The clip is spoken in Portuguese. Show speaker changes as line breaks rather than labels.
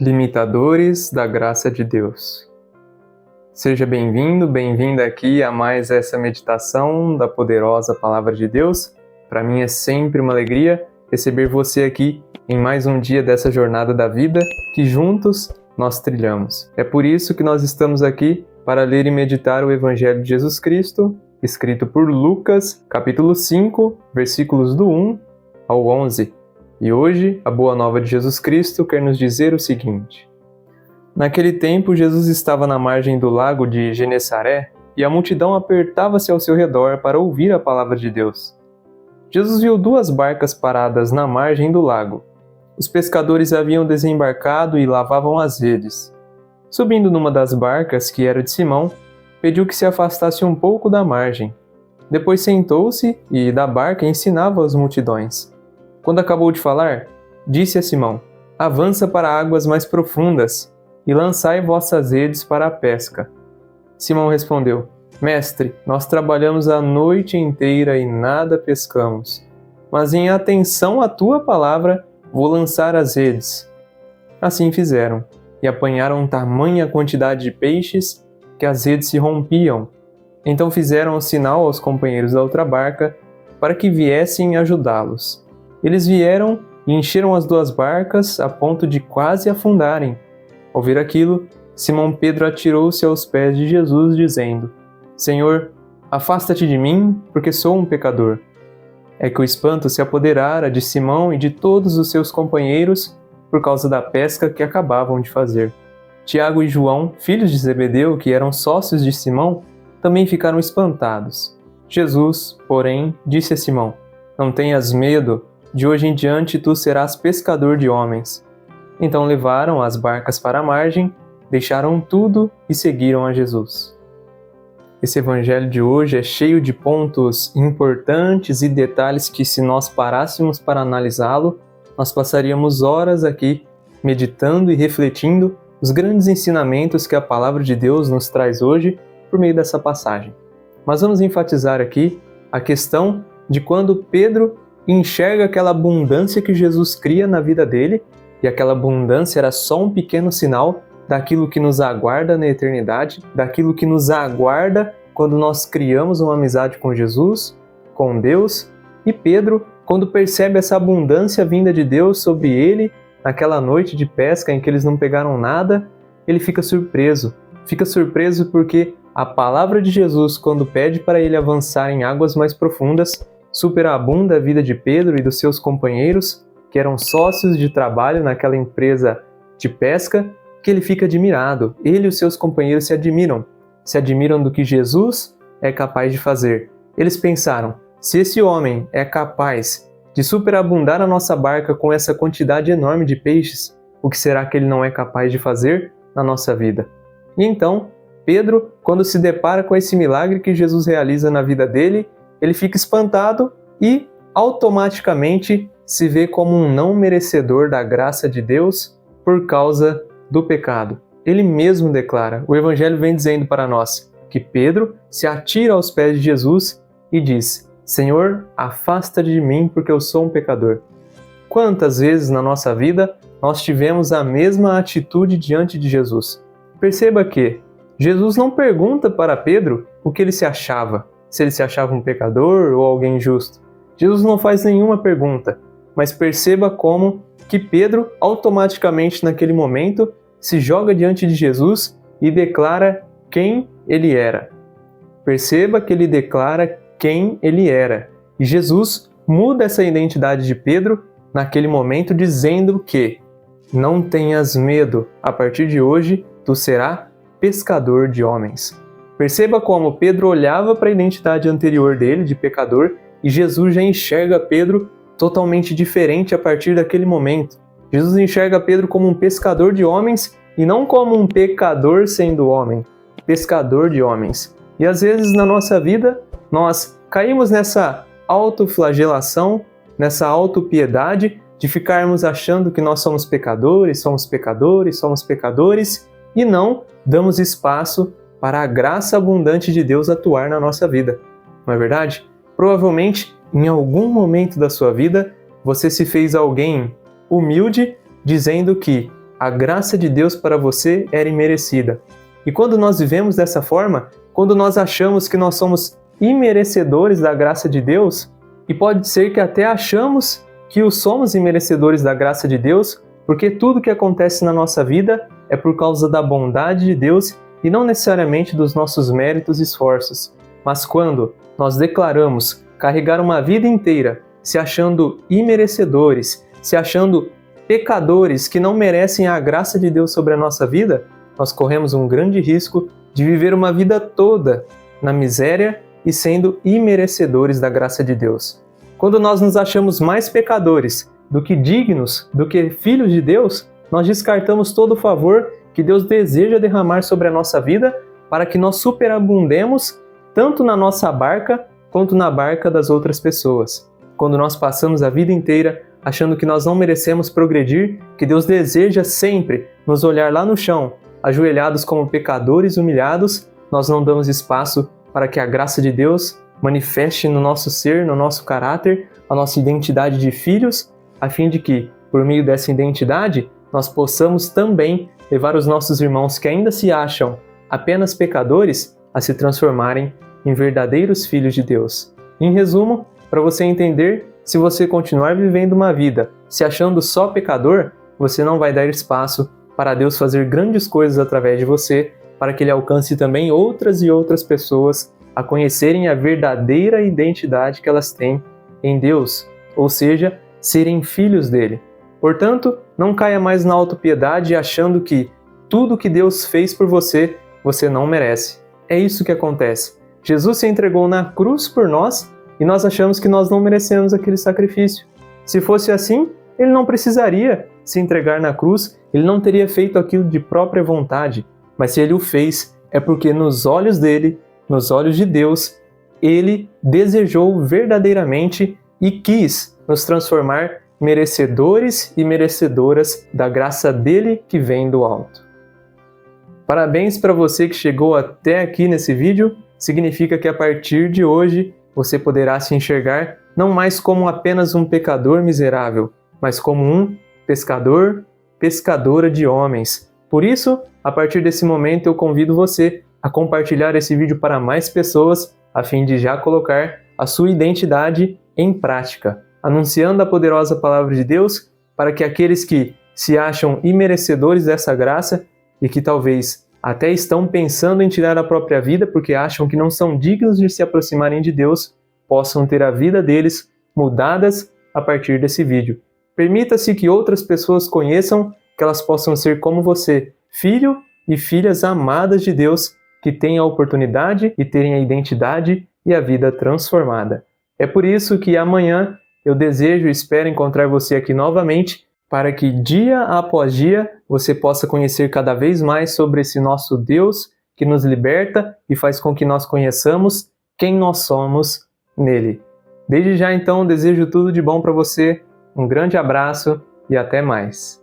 Limitadores da graça de Deus. Seja bem-vindo, bem-vinda aqui a mais essa meditação da poderosa Palavra de Deus. Para mim é sempre uma alegria receber você aqui em mais um dia dessa jornada da vida que juntos nós trilhamos. É por isso que nós estamos aqui para ler e meditar o Evangelho de Jesus Cristo, escrito por Lucas, capítulo 5, versículos do 1 ao 11. E hoje, a Boa Nova de Jesus Cristo quer nos dizer o seguinte: Naquele tempo, Jesus estava na margem do lago de Genesaré e a multidão apertava-se ao seu redor para ouvir a palavra de Deus. Jesus viu duas barcas paradas na margem do lago. Os pescadores haviam desembarcado e lavavam as redes. Subindo numa das barcas, que era de Simão, pediu que se afastasse um pouco da margem. Depois sentou-se e, da barca, ensinava as multidões. Quando acabou de falar, disse a Simão: Avança para águas mais profundas e lançai vossas redes para a pesca. Simão respondeu: Mestre, nós trabalhamos a noite inteira e nada pescamos, mas em atenção à tua palavra vou lançar as redes. Assim fizeram, e apanharam tamanha quantidade de peixes que as redes se rompiam. Então fizeram um sinal aos companheiros da outra barca para que viessem ajudá-los. Eles vieram e encheram as duas barcas a ponto de quase afundarem. Ao ver aquilo, Simão Pedro atirou-se aos pés de Jesus, dizendo: Senhor, afasta-te de mim, porque sou um pecador. É que o espanto se apoderara de Simão e de todos os seus companheiros por causa da pesca que acabavam de fazer. Tiago e João, filhos de Zebedeu, que eram sócios de Simão, também ficaram espantados. Jesus, porém, disse a Simão: Não tenhas medo, de hoje em diante tu serás pescador de homens. Então levaram as barcas para a margem, deixaram tudo e seguiram a Jesus. Esse evangelho de hoje é cheio de pontos importantes e detalhes que, se nós parássemos para analisá-lo, nós passaríamos horas aqui meditando e refletindo os grandes ensinamentos que a palavra de Deus nos traz hoje por meio dessa passagem. Mas vamos enfatizar aqui a questão de quando Pedro enxerga aquela abundância que Jesus cria na vida dele, e aquela abundância era só um pequeno sinal daquilo que nos aguarda na eternidade, daquilo que nos aguarda quando nós criamos uma amizade com Jesus, com Deus. E Pedro, quando percebe essa abundância vinda de Deus sobre ele, naquela noite de pesca em que eles não pegaram nada, ele fica surpreso. Fica surpreso porque a palavra de Jesus, quando pede para ele avançar em águas mais profundas, superabunda a vida de Pedro e dos seus companheiros, que eram sócios de trabalho naquela empresa de pesca, que ele fica admirado. Ele e os seus companheiros se admiram do que Jesus é capaz de fazer. Eles pensaram: se esse homem é capaz de superabundar a nossa barca com essa quantidade enorme de peixes, o que será que ele não é capaz de fazer na nossa vida? E então, Pedro, quando se depara com esse milagre que Jesus realiza na vida dele, ele fica espantado e automaticamente se vê como um não merecedor da graça de Deus por causa do pecado. Ele mesmo declara, o Evangelho vem dizendo para nós, que Pedro se atira aos pés de Jesus e diz: Senhor, afasta de mim, porque eu sou um pecador. Quantas vezes na nossa vida nós tivemos a mesma atitude diante de Jesus? Perceba que Jesus não pergunta para Pedro o que ele se achava, se ele se achava um pecador ou alguém justo. Jesus não faz nenhuma pergunta, mas perceba como que Pedro automaticamente naquele momento se joga diante de Jesus e declara quem ele era. Perceba que ele declara quem ele era. E Jesus muda essa identidade de Pedro naquele momento, dizendo que não tenhas medo, a partir de hoje tu serás pescador de homens. Perceba como Pedro olhava para a identidade anterior dele, de pecador, e Jesus já enxerga Pedro totalmente diferente a partir daquele momento. Jesus enxerga Pedro como um pescador de homens e não como um pecador sendo homem, pescador de homens. E às vezes na nossa vida nós caímos nessa autoflagelação, nessa autopiedade de ficarmos achando que nós somos pecadores e não damos espaço para a graça abundante de Deus atuar na nossa vida. Não é verdade? Provavelmente, em algum momento da sua vida, você se fez alguém humilde, dizendo que a graça de Deus para você era imerecida. E quando nós vivemos dessa forma, quando nós achamos que nós somos imerecedores da graça de Deus, e pode ser que até achamos que o somos imerecedores da graça de Deus, porque tudo que acontece na nossa vida é por causa da bondade de Deus e não necessariamente dos nossos méritos e esforços. Mas quando nós declaramos carregar uma vida inteira se achando imerecedores, se achando pecadores que não merecem a graça de Deus sobre a nossa vida, nós corremos um grande risco de viver uma vida toda na miséria e sendo imerecedores da graça de Deus. Quando nós nos achamos mais pecadores do que dignos, do que filhos de Deus, nós descartamos todo o favor que Deus deseja derramar sobre a nossa vida para que nós superabundemos tanto na nossa barca quanto na barca das outras pessoas. Quando nós passamos a vida inteira achando que nós não merecemos progredir, que Deus deseja sempre nos olhar lá no chão, ajoelhados como pecadores humilhados, nós não damos espaço para que a graça de Deus manifeste no nosso ser, no nosso caráter, a nossa identidade de filhos, a fim de que, por meio dessa identidade, nós possamos também levar os nossos irmãos que ainda se acham apenas pecadores a se transformarem em verdadeiros filhos de Deus. Em resumo, para você entender, se você continuar vivendo uma vida se achando só pecador, você não vai dar espaço para Deus fazer grandes coisas através de você, para que Ele alcance também outras e outras pessoas a conhecerem a verdadeira identidade que elas têm em Deus, ou seja, serem filhos dele. Portanto, não caia mais na autopiedade achando que tudo que Deus fez por você, você não merece. É isso que acontece. Jesus se entregou na cruz por nós e nós achamos que nós não merecemos aquele sacrifício. Se fosse assim, Ele não precisaria se entregar na cruz, Ele não teria feito aquilo de própria vontade. Mas se Ele o fez, é porque nos olhos dele, nos olhos de Deus, Ele desejou verdadeiramente e quis nos transformar merecedores e merecedoras da graça dele que vem do alto. Parabéns para você que chegou até aqui nesse vídeo. Significa que a partir de hoje você poderá se enxergar não mais como apenas um pecador miserável, mas como um pescador, pescadora de homens. Por isso, a partir desse momento eu convido você a compartilhar esse vídeo para mais pessoas, a fim de já colocar a sua identidade em prática, anunciando a poderosa palavra de Deus para que aqueles que se acham imerecedores dessa graça e que talvez até estão pensando em tirar a própria vida porque acham que não são dignos de se aproximarem de Deus, possam ter a vida deles mudadas a partir desse vídeo. Permita-se que outras pessoas conheçam que elas possam ser como você, filho e filhas amadas de Deus, que têm a oportunidade de terem a identidade e a vida transformada. É por isso que amanhã eu desejo e espero encontrar você aqui novamente, para que dia após dia você possa conhecer cada vez mais sobre esse nosso Deus que nos liberta e faz com que nós conheçamos quem nós somos nele. Desde já então desejo tudo de bom para você, um grande abraço e até mais.